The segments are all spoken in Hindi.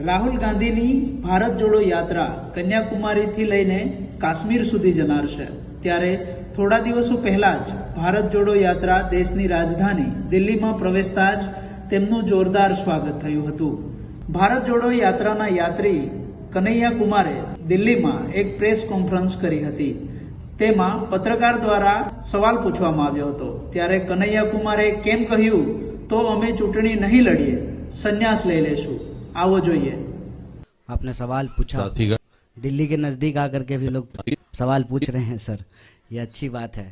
રાહુલ ગાંધીની ભારત જોડો યાત્રા કન્યાકુમારીથી લઈને કાશ્મીર સુધી જનાર છે। ત્યારે થોડા દિવસો પહેલા જ ભારત જોડો યાત્રા દેશની રાજધાની દિલ્હીમાં પ્રવેશતા જ તેમનું જોરદાર સ્વાગત થયું હતું। ભારત જોડો યાત્રાના યાત્રી કનૈયા કુમારે દિલ્હીમાં એક પ્રેસ કોન્ફરન્સ કરી હતી। તેમાં પત્રકાર દ્વારા સવાલ પૂછવામાં આવ્યો હતો। ત્યારે કનૈયા કુમારે કેમ કહ્યું તો અમે ચૂંટણી નહીં લડીએ, સંન્યાસ લઈ લેશું। आओ જોઈએ। आपने सवाल पूछा, दिल्ली के नजदीक आकर के भी लोग सवाल पूछ रहे हैं सर, ये अच्छी बात है।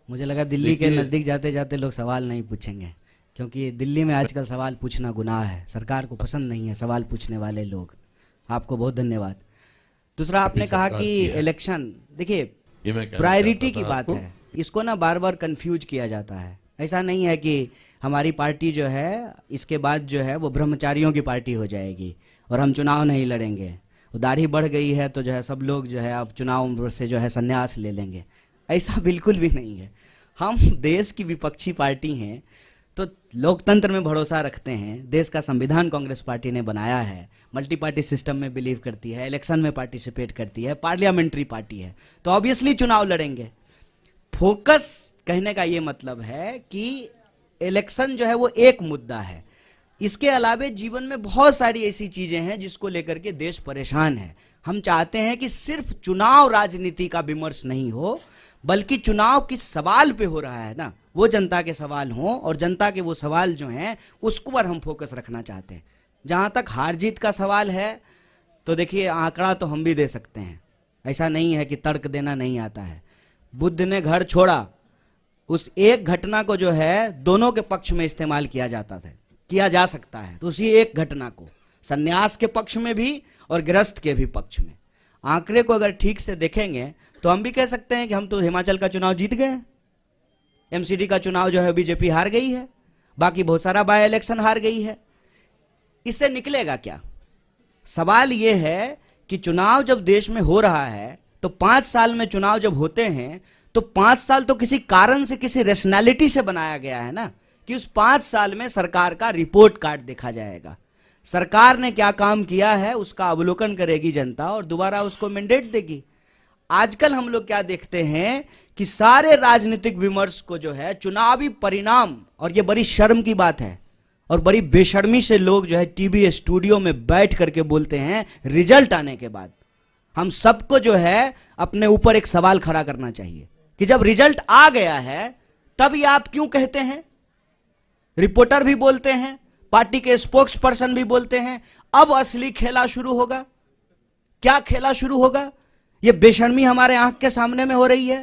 मुझे लगा दिल्ली के नजदीक जाते जाते लोग सवाल नहीं पूछेंगे, क्योंकि दिल्ली में आजकल सवाल पूछना गुनाह है, सरकार को पसंद नहीं है सवाल पूछने वाले लोग। आपको बहुत धन्यवाद। दूसरा, आपने कहा कि इलेक्शन, देखिए प्रायोरिटी की बात है, इसको ना बार बार कंफ्यूज किया जाता है। ऐसा नहीं है कि हमारी पार्टी जो है इसके बाद जो है वो ब्रह्मचारियों की पार्टी हो जाएगी और हम चुनाव नहीं लड़ेंगे। दाढ़ी बढ़ गई है तो जो है सब लोग जो है अब चुनाव से जो है संन्यास ले लेंगे, ऐसा बिल्कुल भी नहीं है। हम देश की विपक्षी पार्टी हैं तो लोकतंत्र में भरोसा रखते हैं। देश का संविधान कांग्रेस पार्टी ने बनाया है, मल्टी पार्टी सिस्टम में बिलीव करती है, इलेक्शन में पार्टिसिपेट करती है, पार्लियामेंट्री पार्टी है, तो ऑब्वियसली चुनाव लड़ेंगे। फोकस कहने का ये मतलब है कि इलेक्शन जो है वो एक मुद्दा है, इसके अलावे जीवन में बहुत सारी ऐसी चीजें हैं जिसको लेकर के देश परेशान है। हम चाहते हैं कि सिर्फ चुनाव राजनीति का विमर्श नहीं हो, बल्कि चुनाव किस सवाल पे हो रहा है ना, वो जनता के सवाल हों और जनता के वो सवाल जो हैं उसको पर हम फोकस रखना चाहते हैं। जहां तक हार जीत का सवाल है तो देखिए आंकड़ा तो हम भी दे सकते हैं, ऐसा नहीं है कि तर्क देना नहीं आता है। बुद्ध ने घर छोड़ा, उस एक घटना को जो है दोनों के पक्ष में इस्तेमाल किया जा सकता है। तो उसी एक घटना को सन्यास के पक्ष में भी और गृहस्थ के भी पक्ष में, आंकड़े को अगर ठीक से देखेंगे तो हम भी कह सकते हैं कि हम तो हिमाचल का चुनाव जीत गए, एमसीडी का चुनाव जो है बीजेपी हार गई है, बाकी बहुत सारा बाय इलेक्शन हार गई है। इससे निकलेगा क्या? सवाल यह है कि चुनाव जब देश में हो रहा है तो 5 साल में चुनाव जब होते हैं तो 5 साल तो किसी कारण से, किसी रैशनैलिटी से बनाया गया है ना, कि उस 5 साल में सरकार का रिपोर्ट कार्ड देखा जाएगा। सरकार ने क्या काम किया है उसका अवलोकन करेगी जनता और दोबारा उसको मैंडेट देगी। आजकल हम लोग क्या देखते हैं कि सारे राजनीतिक विमर्श को जो है चुनावी परिणाम, और ये बड़ी शर्म की बात है और बड़ी बेशर्मी से लोग जो है टीवी स्टूडियो में बैठ करके बोलते हैं रिजल्ट आने के बाद। हम सबको जो है अपने ऊपर एक सवाल खड़ा करना चाहिए कि जब रिजल्ट आ गया है तब ये आप क्यों कहते हैं? रिपोर्टर भी बोलते हैं, पार्टी के स्पोक्स पर्सन भी बोलते हैं, अब असली खेला शुरू होगा। क्या खेला शुरू होगा? ये बेशर्मी हमारे आंख के सामने में हो रही है।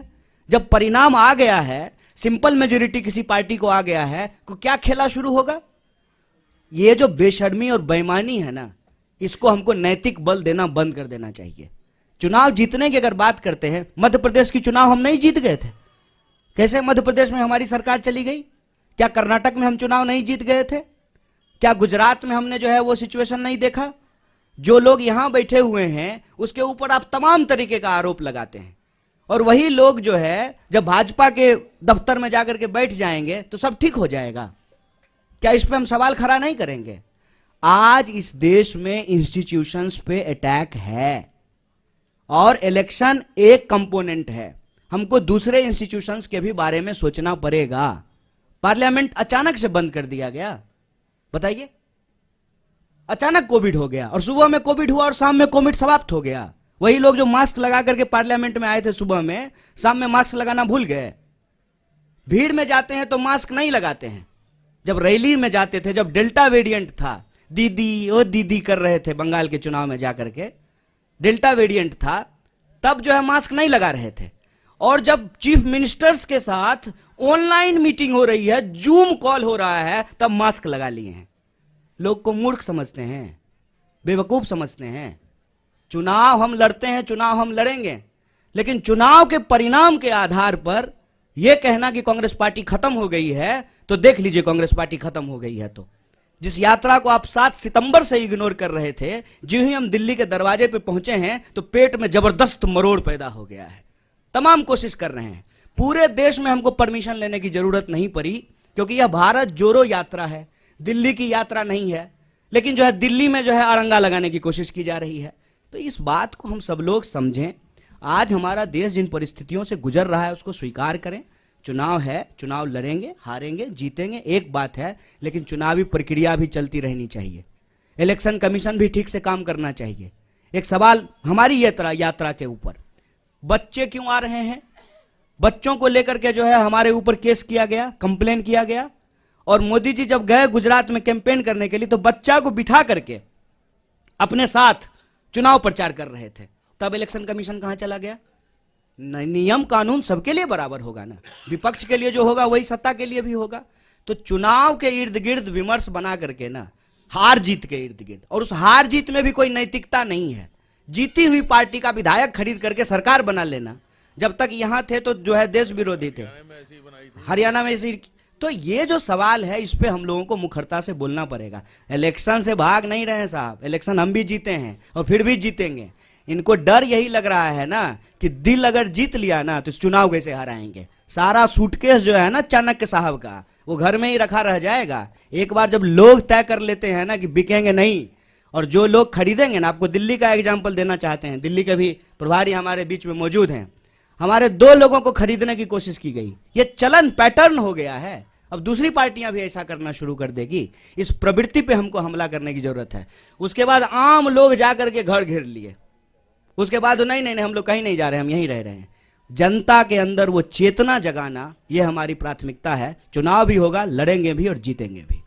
जब परिणाम आ गया है, सिंपल मेजोरिटी किसी पार्टी को आ गया है, तो क्या खेला शुरू होगा? ये जो बेशर्मी और बेईमानी है ना, इसको हमको नैतिक बल देना बंद कर देना चाहिए। चुनाव जीतने की अगर बात करते हैं, मध्य प्रदेश की चुनाव हम नहीं जीत गए थे। कैसे मध्य प्रदेश में हमारी सरकार चली गई? क्या कर्नाटक में हम चुनाव नहीं जीत गए थे? क्या गुजरात में हमने जो है वो सिचुएशन नहीं देखा? जो लोग यहां बैठे हुए हैं उसके ऊपर आप तमाम तरीके का आरोप लगाते हैं, और वही लोग जो है जब भाजपा के दफ्तर में जाकर के बैठ जाएंगे तो सब ठीक हो जाएगा। क्या इस पे हम सवाल खड़ा नहीं करेंगे? आज इस देश में इंस्टीट्यूशंस पे अटैक है और इलेक्शन एक कंपोनेंट है। हमको दूसरे इंस्टीट्यूशंस के भी बारे में सोचना पड़ेगा। पार्लियामेंट अचानक से बंद कर दिया गया, बताइए, अचानक कोविड हो गया और सुबह में कोविड हुआ और शाम में कोविड समाप्त हो गया। वही लोग जो मास्क लगा करके पार्लियामेंट में आए थे सुबह में, शाम में मास्क लगाना भूल गए। भीड़ में जाते हैं तो मास्क नहीं लगाते हैं। जब रैली में जाते थे, जब डेल्टा वेरिएंट था, दीदी ओ दीदी कर रहे थे बंगाल के चुनाव में जाकर के, डेल्टा वेरिएंट था, तब जो है मास्क नहीं लगा रहे थे। और जब चीफ मिनिस्टर्स के साथ ऑनलाइन मीटिंग हो रही है, जूम कॉल हो रहा है, तब मास्क लगा लिए हैं। लोग को मूर्ख समझते हैं, बेवकूफ समझते हैं। चुनाव हम लड़ते हैं, चुनाव हम लड़ेंगे, लेकिन चुनाव के परिणाम के आधार पर यह कहना कि कांग्रेस पार्टी खत्म हो गई है, तो देख लीजिए कांग्रेस पार्टी खत्म हो गई है। तो जिस यात्रा को आप 7 सितंबर से इग्नोर कर रहे थे, जो ही हम दिल्ली के दरवाजे पे पहुंचे हैं तो पेट में जबरदस्त मरोड़ पैदा हो गया है। तमाम कोशिश कर रहे हैं, पूरे देश में हमको परमिशन लेने की जरूरत नहीं पड़ी, क्योंकि यह भारत जोड़ो यात्रा है, दिल्ली की यात्रा नहीं है। लेकिन जो है दिल्ली में जो है अड़ंगा लगाने की कोशिश की जा रही है। तो इस बात को हम सब लोग समझें। आज हमारा देश जिन परिस्थितियों से गुजर रहा है उसको स्वीकार करें। चुनाव है, चुनाव लड़ेंगे, हारेंगे, जीतेंगे, एक बात है, लेकिन चुनावी प्रक्रिया भी चलती रहनी चाहिए। इलेक्शन कमीशन भी ठीक से काम करना चाहिए। एक सवाल हमारी यात्रा के ऊपर, बच्चे क्यों आ रहे हैं? बच्चों को लेकर के जो है हमारे ऊपर केस किया गया, कंप्लेन किया गया। और मोदी जी जब गए गुजरात में कैंपेन करने के लिए तो बच्चा को बिठा करके अपने साथ चुनाव प्रचार कर रहे थे। तब इलेक्शन कमीशन कहां चला गया? नियम कानून सबके लिए बराबर होगा ना, विपक्ष के लिए जो होगा वही सत्ता के लिए भी होगा। तो चुनाव के इर्द गिर्द विमर्श बना करके ना, हार जीत के इर्द गिर्द, और उस हार जीत में भी कोई नैतिकता नहीं है। जीती हुई पार्टी का विधायक खरीद करके सरकार बना लेना, जब तक यहां थे तो जो है देश विरोधी थे, हरियाणा में ऐसी। तो ये जो सवाल है इस पे हम लोगों को मुखरता से बोलना पड़ेगा। इलेक्शन से भाग नहीं रहे साहब, इलेक्शन हम भी जीते हैं और फिर भी जीतेंगे। इनको डर यही लग रहा है ना कि दिल अगर जीत लिया ना तो इस चुनाव कैसे हराएंगे। सारा सूटकेस जो है ना चाणक्य साहब का, वो घर में ही रखा रह जाएगा। एक बार जब लोग तय कर लेते हैं ना कि बिकेंगे नहीं, और जो लोग खरीदेंगे ना, आपको दिल्ली का एग्जाम्पल देना चाहते हैं, दिल्ली के भी प्रभारी हमारे बीच में मौजूद हैं। हमारे 2 लोगों को खरीदने की कोशिश की गई, ये चलन पैटर्न हो गया है। अब दूसरी पार्टियां भी ऐसा करना शुरू कर देगी। इस प्रवृत्ति पे हमको हमला करने की जरूरत है। उसके बाद आम लोग जाकर के घर घेर लिए, उसके बाद नहीं नहीं नहीं हम लोग कहीं नहीं जा रहे, हम यहीं रह रहे हैं। जनता के अंदर वो चेतना जगाना, ये हमारी प्राथमिकता है। चुनाव भी होगा, लड़ेंगे भी और जीतेंगे भी।